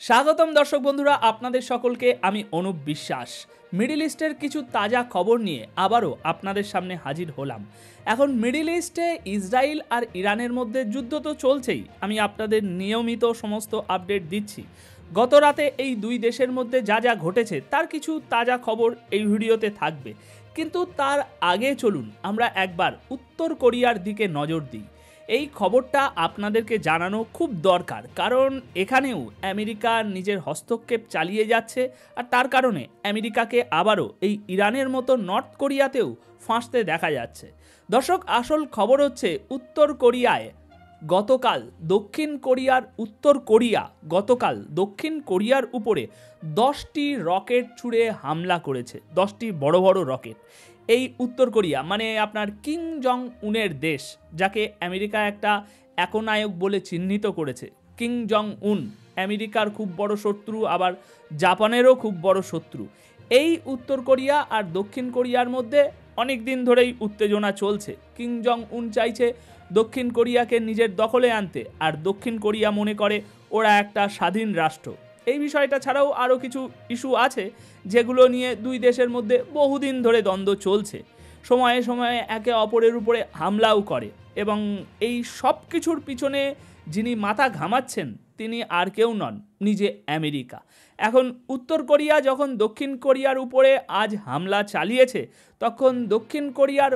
স্বাগতম দর্শক বন্ধুরা, আপনাদের সকলকে আমি অনুপ বিশ্বাস। মিডল ইস্টের কিছু তাজা খবর নিয়ে আবারও আপনাদের সামনে হাজির হলাম। এখন মিডল ইস্টে ইসরায়েল আর ইরানের মধ্যে যুদ্ধ তো চলছেই, আমি আপনাদের নিয়মিত সমস্ত আপডেট দিচ্ছি। গত রাতে এই দুই দেশের মধ্যে যা যা ঘটেছে তার কিছু তাজা খবর এই ভিডিওতে থাকবে, কিন্তু তার আগে চলুন আমরা একবার উত্তর কোরিয়ার দিকে নজর দিই। এই খবরটা আপনাদেরকে জানানো খুব দরকার, কারণ এখানেও আমেরিকা নিজের হস্তক্ষেপ চালিয়ে যাচ্ছে, আর তার কারণে আমেরিকাকে আবারও এই ইরানের মতো নর্থ কোরিয়াতেও ফাঁসতে দেখা যাচ্ছে। দর্শক, আসল খবর হচ্ছে উত্তর কোরিয়ায় গতকাল দক্ষিণ কোরিয়ার উপরে 10টি রকেট ছুড়ে হামলা করেছে, 10টি বড় বড় রকেট। এই উত্তর কোরিয়া মানে আপনার কিং জং উনের দেশ, যাকে আমেরিকা একটা একনায়ক বলে চিহ্নিত করেছে। কিং জং উন আমেরিকার খুব বড় শত্রু, আবার জাপানেরও খুব বড় শত্রু। এই উত্তর কোরিয়া আর দক্ষিণ কোরিয়ার মধ্যে অনেক দিন ধরেই উত্তেজনা চলছে। কিং জং উন চাইছে দক্ষিণ কোরিয়াকে নিজের দখলে আনতে, আর দক্ষিণ কোরিয়া মনে করে ওরা একটা স্বাধীন রাষ্ট্র। এই বিষয়টা ছাড়াও আরও কিছু ইস্যু আছে যেগুলো নিয়ে দুই দেশের মধ্যে বহুদিন ধরে দ্বন্দ্ব চলছে। সময়ে সময়ে একে অপরের উপরে হামলাও করে, এবং এই সব কিছুর পিছনে যিনি মাথা ঘামাচ্ছেন তিনি আর কেউ নন, নিজে আমেরিকা। এখন উত্তর কোরিয়া যখন দক্ষিণ কোরিয়ার উপরে আজ হামলা চালিয়েছে, তখন দক্ষিণ কোরিয়ার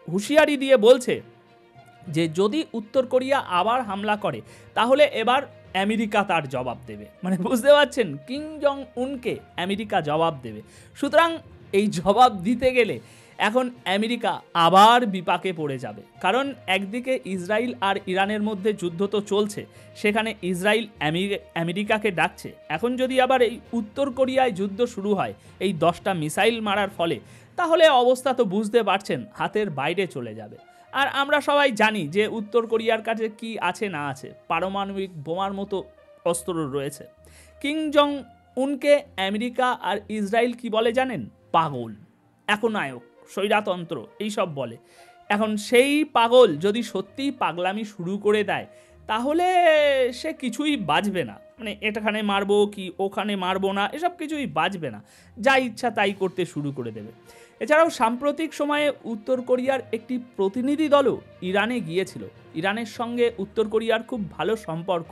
হুঁশিয়ারি দিয়ে বলছে যে যদি উত্তর কোরিয়া আবার হামলা করে তাহলে এবার আমেরিকা তার জবাব দেবে। মানে বুঝতে পারছেন, কিং জং উনকে আমেরিকা জবাব দেবে। সুতরাং এই জবাব দিতে গেলে এখন আমেরিকা আবার বিপাকে পড়ে যাবে, কারণ একদিকে ইসরায়েল আর ইরানের মধ্যে যুদ্ধ তো চলছে, সেখানে ইসরায়েল আমেরিকাকে ডাকছে। এখন যদি আবার এই উত্তর কোরিয়ায় যুদ্ধ শুরু হয় এই 10টা মিসাইল মারার ফলে, তাহলে অবস্থা তো বুঝতে পারছেন হাতের বাইরে চলে যাবে। আর আমরা সবাই জানি যে উত্তর কোরিয়ার কাছে কি আছে না আছে, পারমাণবিক বোমার মতো অস্ত্র রয়েছে। কিং জং উনকে আমেরিকা আর ইসরায়েল কি বলে জানেন? পাগল, একনায়ক, স্বৈরতন্ত্র এইসব বলে। এখন সেই পাগল যদি সত্যিই পাগলামি শুরু করে দেয়, তাহলে সে কিছুই বাঁচবে না। মানে এখানে মারবো কি ওখানে মারবো না, এসব কিছুই বাঁচবে না, যা ইচ্ছা তাই করতে শুরু করে দেবে। এছাড়াও সাম্প্রতিক সময়ে উত্তর কোরিয়ার একটি প্রতিনিধি দলও ইরানে গিয়েছিল। ইরানের সঙ্গে উত্তর কোরিয়ার খুব ভালো সম্পর্ক,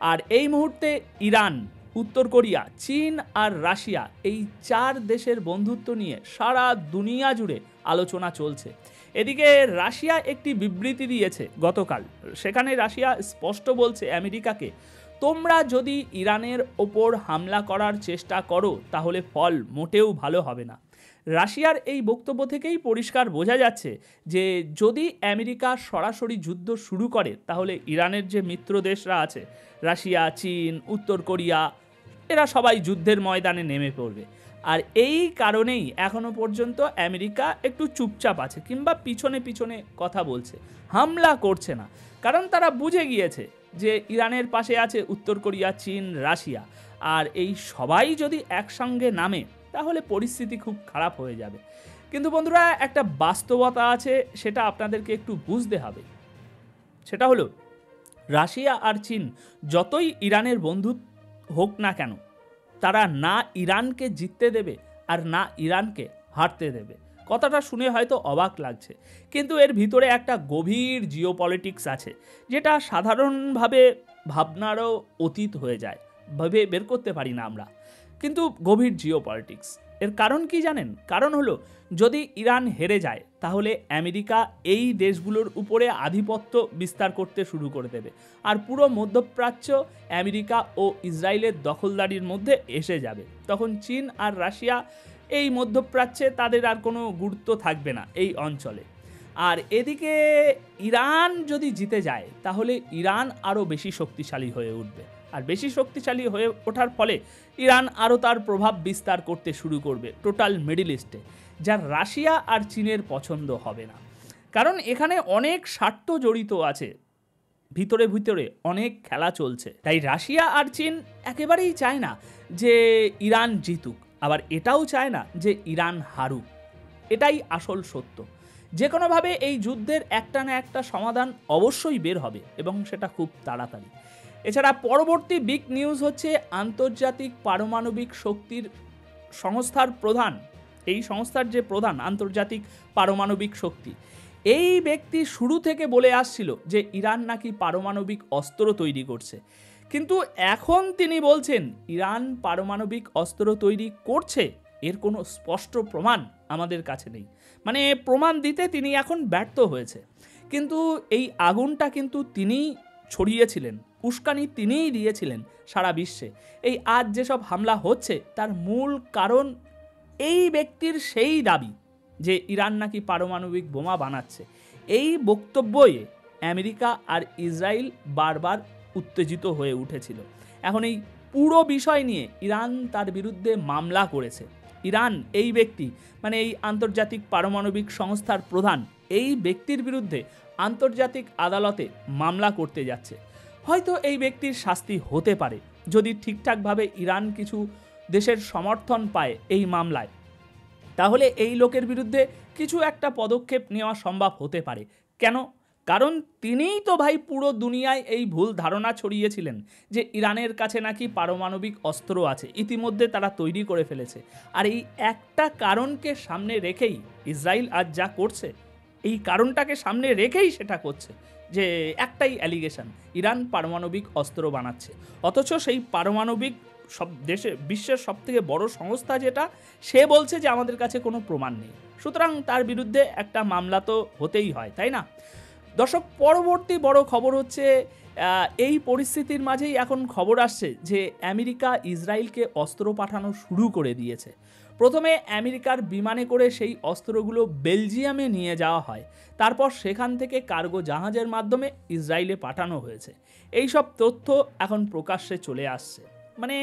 আর এই মুহূর্তে ইরান, উত্তর কোরিয়া, চীন আর রাশিয়া এই 4 দেশের বন্ধুত্ব নিয়ে সারা দুনিয়া জুড়ে আলোচনা চলছে। এদিকে রাশিয়া একটি বিবৃতি দিয়েছে গতকাল। সেখানে রাশিয়া স্পষ্ট বলছে আমেরিকাকে, তোমরা যদি ইরানের ওপর হামলা করার চেষ্টা করো তাহলে ফল মোটেও ভালো হবে না। রাশিয়ার এই বক্তব্য থেকেই পরিষ্কার বোঝা যাচ্ছে যে যদি আমেরিকা সরাসরি যুদ্ধ শুরু করে, তাহলে ইরানের যে মিত্র দেশরা আছে, রাশিয়া, চীন, উত্তর কোরিয়া, এরা সবাই যুদ্ধের ময়দানে নেমে পড়বে। আর এই কারণেই এখনো পর্যন্ত আমেরিকা একটু চুপচাপ আছে, কিংবা পিছনে পিছনে কথা বলছে, হামলা করছে না। কারণ তারা বুঝে গিয়েছে যে ইরানের পাশে আছে উত্তর কোরিয়া, চীন, রাশিয়া, আর এই সবাই যদি একসঙ্গে নামে তাহলে পরিস্থিতি খুব খারাপ হয়ে যাবে। কিন্তু বন্ধুরা, একটা বাস্তবতা আছে, সেটা আপনাদেরকে একটু বুঝতে হবে। সেটা হলো, রাশিয়া আর চীন যতই ইরানের বন্ধু হোক না কেন, তারা না ইরানকে জিততে দেবে আর না ইরানকে হারতে দেবে। কথাটা শুনে হয়তো অবাক লাগছে, কিন্তু এর ভিতরে একটা গভীর জিওপলিটিক্স আছে, যেটা সাধারণভাবে ভাবনারও অতীত হয়ে যায়, ভেবে বের করতে পারি না আমরা। কিন্তু গভীর জিওপলিটিক্স এর কারণ কি জানেন? কারণ হলো, যদি ইরান হেরে যায় তাহলে আমেরিকা এই দেশগুলোর উপরে আধিপত্য বিস্তার করতে শুরু করে দেবে, আর পুরো মধ্যপ্রাচ্য আমেরিকা ও ইসরায়েলের দখলদারির মধ্যে এসে যাবে। তখন চীন আর রাশিয়া এই মধ্যপ্রাচ্যে তাদের আর কোনো গুরুত্ব থাকবে না এই অঞ্চলে। আর এদিকে ইরান যদি জিতে যায় তাহলে ইরান আরও বেশি শক্তিশালী হয়ে উঠবে, আর বেশি শক্তিশালী হয়ে ওঠার ফলে ইরান আরও তার প্রভাব বিস্তার করতে শুরু করবে টোটাল মিডল ইস্টে, যা রাশিয়া আর চীনের পছন্দ হবে না। কারণ এখানে অনেক স্বার্থ জড়িত আছে, ভিতরে ভিতরে অনেক খেলা চলছে। তাই রাশিয়া আর চীন একেবারেই চায় না যে ইরান জিতুক, আবার এটাও চায় না যে ইরান হারুক। এটাই আসল সত্য। যে কোনোভাবে এই যুদ্ধের একটা না একটা সমাধান অবশ্যই বের হবে, এবং সেটা খুব তাড়াতাড়ি। এছাড়া পরবর্তী বিগ নিউজ হচ্ছে আন্তর্জাতিক পারমাণবিক শক্তির সংস্থার প্রধান, এই সংস্থার যে প্রধান আন্তর্জাতিক পারমাণবিক শক্তি, এই ব্যক্তি শুরু থেকে বলে আসছিল যে ইরান নাকি পারমাণবিক অস্ত্র তৈরি করছে, কিন্তু এখন তিনি বলছেন ইরান পারমাণবিক অস্ত্র তৈরি করছে এর কোনো স্পষ্ট প্রমাণ আমাদের কাছে নেই। মানে প্রমাণ দিতে তিনি এখন ব্যর্থ হয়েছে। কিন্তু এই আগুনটা কিন্তু তিনিই ছড়িয়েছিলেন, উস্কানি তিনিই দিয়েছিলেন সারা বিশ্বে। এই আজ যেসব হামলা হচ্ছে তার মূল কারণ এই ব্যক্তির সেই দাবি যে ইরান নাকি পারমাণবিক বোমা বানাচ্ছে। এই বক্তব্যে আমেরিকা আর ইসরায়েল বারবার উত্তেজিত হয়ে উঠেছিল। এখন এই পুরো বিষয় নিয়ে ইরান তার বিরুদ্ধে মামলা করেছে। ইরান এই ব্যক্তি মানে এই আন্তর্জাতিক পারমাণবিক সংস্থার প্রধান, এই ব্যক্তির বিরুদ্ধে আন্তর্জাতিক আদালতে মামলা করতে যাচ্ছে। হয়তো এই ব্যক্তির শাস্তি হতে পারে যদি ঠিকঠাকভাবে ইরান কিছু দেশের সমর্থন পায় এই মামলায়, তাহলে এই লোকের বিরুদ্ধে কিছু একটা পদক্ষেপ নেওয়া সম্ভব হতে পারে। কেন? কারণ তিনিই তো ভাই পুরো দুনিয়ায় এই ভুল ধারণা ছড়িয়েছিলেন যে ইরানের কাছে নাকি পারমাণবিক অস্ত্র আছে, ইতিমধ্যে তারা তৈরি করে ফেলেছে। আর এই একটা কারণকে সামনে রেখেই ইসরায়েল আজ যা করছে, এই কারণটাকে সামনে রেখেই সেটা করছে যে একটাই অ্যালিগেশন, ইরান পারমাণবিক অস্ত্র বানাচ্ছে। অথচ সেই পারমাণবিক সব দেশে বিশ্বের সবথেকে বড় সংস্থা যেটা, সে বলছে যে আমাদের কাছে কোনো প্রমাণ নেই। সুতরাং তার বিরুদ্ধে একটা মামলা তো হতেই হয়, তাই না? দর্শক, পরবর্তী বড় খবর হচ্ছে এই পরিস্থিতির মাঝেই এখন খবর আসছে যে আমেরিকা ইসরায়েলকে অস্ত্র পাঠানো শুরু করে দিয়েছে। প্রথমে আমেরিকার বিমানে করে সেই অস্ত্রগুলো বেলজিয়ামে নিয়ে যাওয়া হয়, তারপর সেখান থেকে কার্গো জাহাজের মাধ্যমে ইসরায়েলে পাঠানো হয়েছে। এই সব তথ্য এখন প্রকাশ্যে চলে আসছে। মানে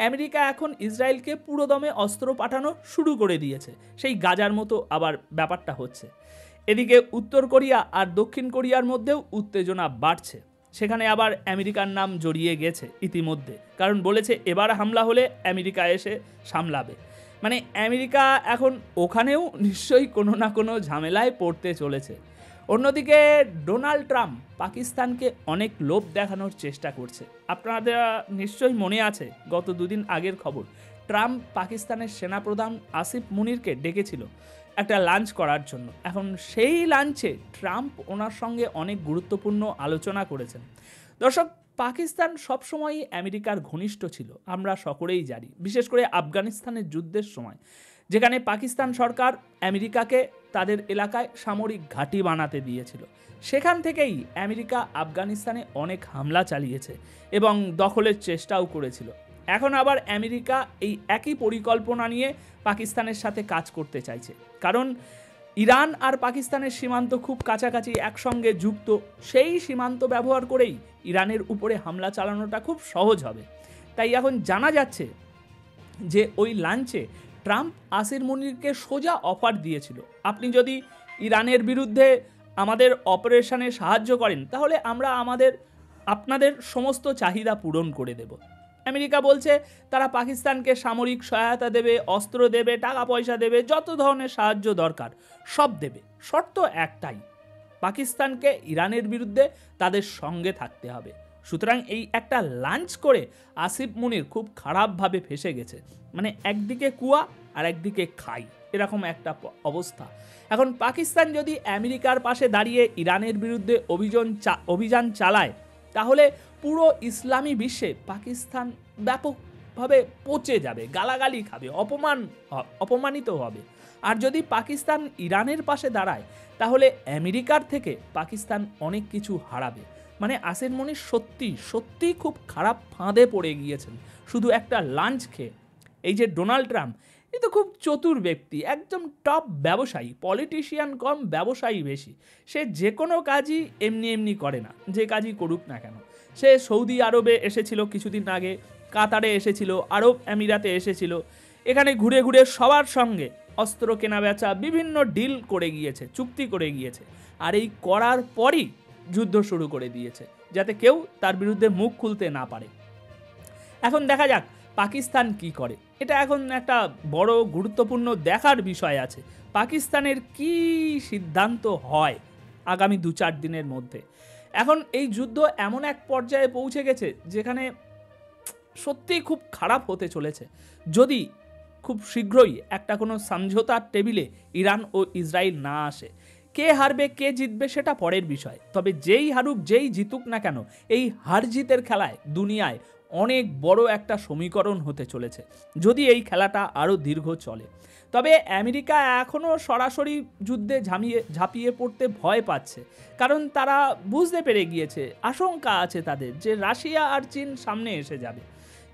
আমেরিকা এখন ইসরায়েলকে পুরোদমে অস্ত্র পাঠানো শুরু করে দিয়েছে, সেই গাজার মতো আবার ব্যাপারটা হচ্ছে। এদিকে উত্তর কোরিয়া আর দক্ষিণ কোরিয়ার মধ্যেও উত্তেজনা বাড়ছে, সেখানে আবার আমেরিকার নাম জড়িয়ে গেছে ইতিমধ্যে, কারণ বলেছে এবার হামলা হলে আমেরিকা এসে সামলাবে। মানে আমেরিকা এখন ওখানেও নিশ্চয়ই কোনো না কোনো ঝামেলায় পড়তে চলেছে। অন্যদিকে ডোনাল্ড ট্রাম্প পাকিস্তানকে অনেক লোভ দেখানোর চেষ্টা করছে। আপনাদের নিশ্চয়ই মনে আছে গত দুদিন আগের খবর, ট্রাম্প পাকিস্তানের সেনাপ্রধান আসিফ মুনিরকে ডেকেছিল একটা লাঞ্চ করার জন্য। এখন সেই লাঞ্চে ট্রাম্প ওনার সঙ্গে অনেক গুরুত্বপূর্ণ আলোচনা করেছেন। দর্শক, পাকিস্তান সবসময়ই আমেরিকার ঘনিষ্ঠ ছিল, আমরা সকলেই জানি। বিশেষ করে আফগানিস্তানের যুদ্ধের সময়, যেখানে পাকিস্তান সরকার আমেরিকাকে তাদের এলাকায় সামরিক ঘাঁটি বানাতে দিয়েছিল, সেখান থেকেই আমেরিকা আফগানিস্তানে অনেক হামলা চালিয়েছে এবং দখলের চেষ্টাও করেছিল। এখন আবার আমেরিকা এই একই পরিকল্পনা নিয়ে পাকিস্তানের সাথে কাজ করতে চাইছে, কারণ ইরান আর পাকিস্তানের সীমান্ত খুব কাছাকাছি একসঙ্গে যুক্ত। সেই সীমান্ত ব্যবহার করেই ইরানের উপরে হামলা চালানোটা খুব সহজ হবে। তাই এখন জানা যাচ্ছে যে ওই লাঞ্চে ট্রাম্প আসির মুনিরকে সোজা অফার দিয়েছিল, আপনি যদি ইরানের বিরুদ্ধে আমাদের অপারেশনে সাহায্য করেন তাহলে আমরা আপনাদের সমস্ত চাহিদা পূরণ করে দেব। আমেরিকা বলছে তারা পাকিস্তানকে সামরিক সহায়তা দেবে, অস্ত্র দেবে, টাকা পয়সা দেবে, যত ধরনের সাহায্য দরকার সব দেবে। শর্ত একটাই, পাকিস্তানকে ইরানের বিরুদ্ধে তাদের সঙ্গে থাকতে হবে। সুতরাং এই একটা লাঞ্চ করে আসিফ মুনির খুব খারাপভাবে ফেসে গেছে। মানে একদিকে কুয়া আর একদিকে খাই, এরকম একটা অবস্থা। এখন পাকিস্তান যদি আমেরিকার পাশে দাঁড়িয়ে ইরানের বিরুদ্ধে অভিযান চালায়, তাহলে পুরো ইসলামী বিশ্বে পাকিস্তান ব্যাপকভাবে পচে যাবে, গালাগালি খাবে, অপমানিত হবে। আর যদি পাকিস্তান ইরানের পাশে দাঁড়ায়, তাহলে আমেরিকার থেকে পাকিস্তান অনেক কিছু হারাবে। মানে আসির মুনির সত্যি খুব খারাপ ফাঁদে পড়ে গিয়েছেন শুধু একটা লাঞ্চ খেয়ে। এই যে ডোনাল্ড ট্রাম্প, এ তো খুব চতুর ব্যক্তি, একদম টপ ব্যবসায়ী, পলিটিশিয়ান কম ব্যবসায়ী বেশি। সে যে কোনো কাজই এমনি করে না, যে কাজই করুক না কেন। সে সৌদি আরবে এসেছিল কিছুদিন আগে, কাতারে এসেছিল, আরব আমিরাতে এসেছিল, এখানে ঘুরে ঘুরে সবার সঙ্গে অস্ত্র কেনা বেচা বিভিন্ন ডিল করে গিয়েছে, চুক্তি করে গিয়েছে। আর এই করার পরই যুদ্ধ শুরু করে দিয়েছে, যাতে কেউ তার বিরুদ্ধে মুখ খুলতে না পারে। এখন দেখা যাক পাকিস্তান কি করে। এটা এখন একটা বড় গুরুত্বপূর্ণ দেখার বিষয় আছে, পাকিস্তানের কি সিদ্ধান্ত হয় আগামী 2-4 দিনের মধ্যে। এখন এই যুদ্ধ এমন এক পর্যায়ে পৌঁছে গেছে যেখানে সত্যিই খুব খারাপ হতে চলেছে যদি খুব শীঘ্রই একটা কোনো সমঝোতার টেবিলে ইরান ও ইসরায়েল না আসে। কে হারবে কে জিতবে সেটা পরের বিষয়, তবে যেই হারুক যেই জিতুক না কেন এই হার জিতের খেলায় দুনিয়ায় অনেক বড় একটা সমীকরণ হতে চলেছে যদি এই খেলাটা আরও দীর্ঘ চলে। তবে আমেরিকা এখনও সরাসরি যুদ্ধে ঝাঁপিয়ে পড়তে ভয় পাচ্ছে, কারণ তারা বুঝতে পেরে গিয়েছে, আশঙ্কা আছে তাদের যে রাশিয়া আর চীন সামনে এসে যাবে।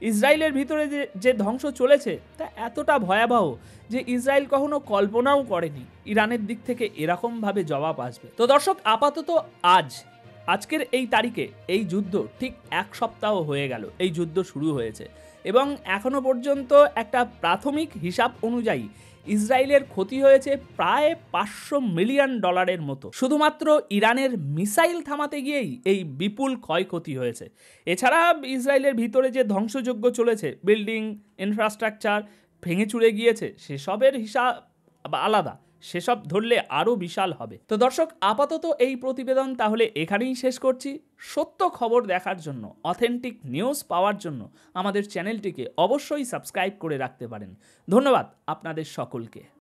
ইসরায়েলের ভিতরে যে ধ্বংস চলেছে তা এতটা ভয়াবহ যে ইসরায়েল কখনো কল্পনাও করেনি ইরানের দিক থেকে এরকমভাবে জবাব আসবে। তো দর্শক, আপাতত আজকের এই তারিখে এই যুদ্ধ ঠিক 1 সপ্তাহ হয়ে গেল এই যুদ্ধ শুরু হয়েছে, এবং এখনো পর্যন্ত একটা প্রাথমিক হিসাব অনুযায়ী ইসরায়েলের ক্ষতি হয়েছে প্রায় $500 মিলিয়ন মতো। শুধুমাত্র ইরানের মিসাইল থামাতে গিয়েই এই বিপুল ক্ষয়ক্ষতি হয়েছে। এছাড়া ইসরায়েলের ভিতরে যে ধ্বংসযজ্ঞ চলেছে, বিল্ডিং ইনফ্রাস্ট্রাকচার ভেঙে চুরে গিয়েছে, সেসবের হিসাব আলাদা, সেসব ধরলে আরও বিশাল হবে। তো দর্শক, আপাতত এই প্রতিবেদন তাহলে এখানেই শেষ করছি। সত্য খবর দেখার জন্য, অথেন্টিক নিউজ পাওয়ার জন্য আমাদের চ্যানেলটিকে অবশ্যই সাবস্ক্রাইব করে রাখতে পারেন। ধন্যবাদ আপনাদের সকলকে।